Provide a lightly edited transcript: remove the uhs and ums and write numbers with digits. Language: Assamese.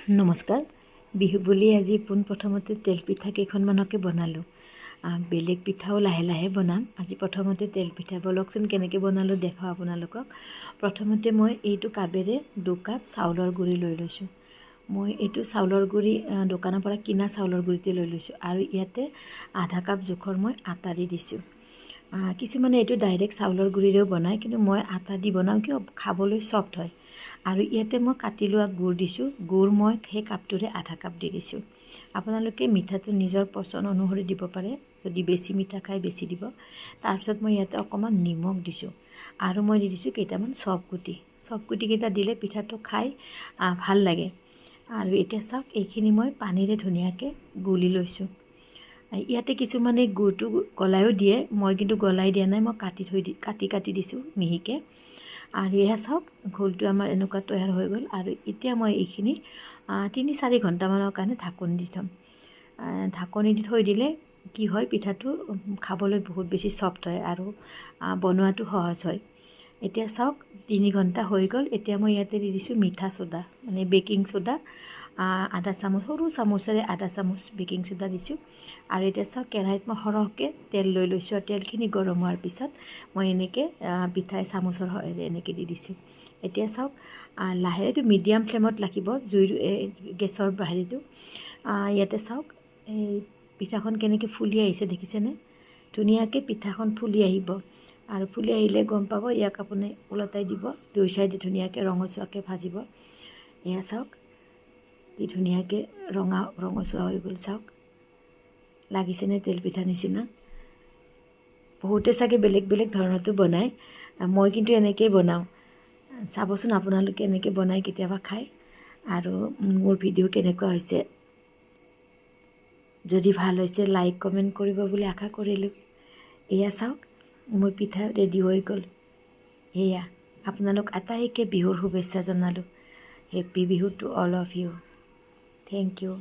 নমস্কাৰ। বিহু বুলি আজি পোনপ্ৰথমতে তেলপিঠা কেইখনমানকে বনালোঁ। বেলেগ পিঠাও লাহে লাহে বনাম। আজি প্ৰথমতে তেলপিঠা বলকচোন কেনেকৈ বনালোঁ দেখাওঁ আপোনালোকক। প্ৰথমতে মই এইটো কাপেৰে 2 কাপ চাউলৰ গুড়ি লৈ লৈছোঁ। মই এইটো চাউলৰ গুড়ি দোকানৰ পৰা কিনা চাউলৰ গুড়িতে লৈ লৈছোঁ আৰু ইয়াতে আধা কাপ জোখৰ মই আটা দি দিছোঁ। কিছুমানে এইটো ডাইৰেক্ট চাউলৰ গুড়িৰেও বনায়, কিন্তু মই আটা দি বনাওঁ কিয় খাবলৈ ছফ্ট হয়। আৰু ইয়াতে মই কাটি লোৱা গুড় দিছোঁ। গুড় মই সেই কাপটোৰে আধা কাপ দি দিছোঁ। আপোনালোকে মিঠাটো নিজৰ পচন্দ অনুসৰি দিব পাৰে, যদি বেছি মিঠা খাই বেছি দিব। তাৰপিছত মই ইয়াতে অকণমান নিমখ দিছোঁ আৰু মই দি দিছোঁ কেইটামান চফগুটি। চফগুটিকেইটা দিলে পিঠাটো খাই ভাল লাগে। আৰু এতিয়া চাওক, এইখিনি মই পানীৰে ধুনীয়াকৈ গুলি লৈছোঁ। ইয়াতে কিছুমানে গুড়টো গলায়ো দিয়ে, মই কিন্তু গলাই দিয়া নাই, মই কাটি দিছোঁ মিহিকৈ। আৰু এয়া চাওক, ঘোলটো আমাৰ এনেকুৱা তৈয়াৰ হৈ গ'ল। আৰু এতিয়া মই এইখিনি 3-4 ঘণ্টামানৰ কাৰণে ঢাকনি দি থ'ম। ঢাকনি দি থৈ দিলে কি হয়, পিঠাটো খাবলৈ বহুত বেছি ছফ্ট হয় আৰু বনোৱাটো সহজ হয়। এতিয়া চাওক 3 ঘণ্টা হৈ গ'ল। এতিয়া মই ইয়াতে দি দিছোঁ মিঠা চ'দা, মানে বেকিং চ'দা। আধা চামুচ, সৰু চামুচেৰে আধা চামুচ বেকিং চ'দা দিছোঁ। আৰু এতিয়া চাওক, কেৰাহীত মই সৰহকৈ তেল লৈ লৈছোঁ আৰু তেলখিনি গৰম হোৱাৰ পিছত মই এনেকৈ পিঠাই চামুচৰ সহায়েৰে এনেকৈ দি দিছোঁ। এতিয়া চাওক, লাহেকৈ মিডিয়াম ফ্লেমত লাগিব জুইৰ গেছৰ হেৰিটো। ইয়াতে চাওক, এই পিঠাখন কেনেকৈ ফুলি আহিছে দেখিছেনে? ধুনীয়াকৈ পিঠাখন ফুলি আহিব আৰু ফুলি আহিলে গম পাব, ইয়াক আপুনি ওলটাই দিব, 2 চাইডে ধুনীয়াকৈ ৰঙচুৱাকৈ ভাজিব। এয়া চাওক, কি ধুনীয়াকৈ ৰঙচুৱা হৈ গ'ল। চাওক, লাগিছেনে তেলপিঠা নিচিনা? বহুতে চাগে বেলেগ বেলেগ ধৰণতো বনায়, মই কিন্তু এনেকৈয়ে বনাওঁ। চাবচোন আপোনালোকে এনেকৈ বনাই কেতিয়াবা খায়। আৰু মোৰ ভিডিঅ' কেনেকুৱা হৈছে, যদি ভাল হৈছে লাইক কমেণ্ট কৰিব বুলি আশা কৰিলোঁ। এয়া চাওক, মোৰ পিঠা ৰেডি হৈ গ'ল। এয়া আপোনালোক আটাইকে বিহুৰ শুভেচ্ছা জনালোঁ। Happy Bihu to all of you. Thank U.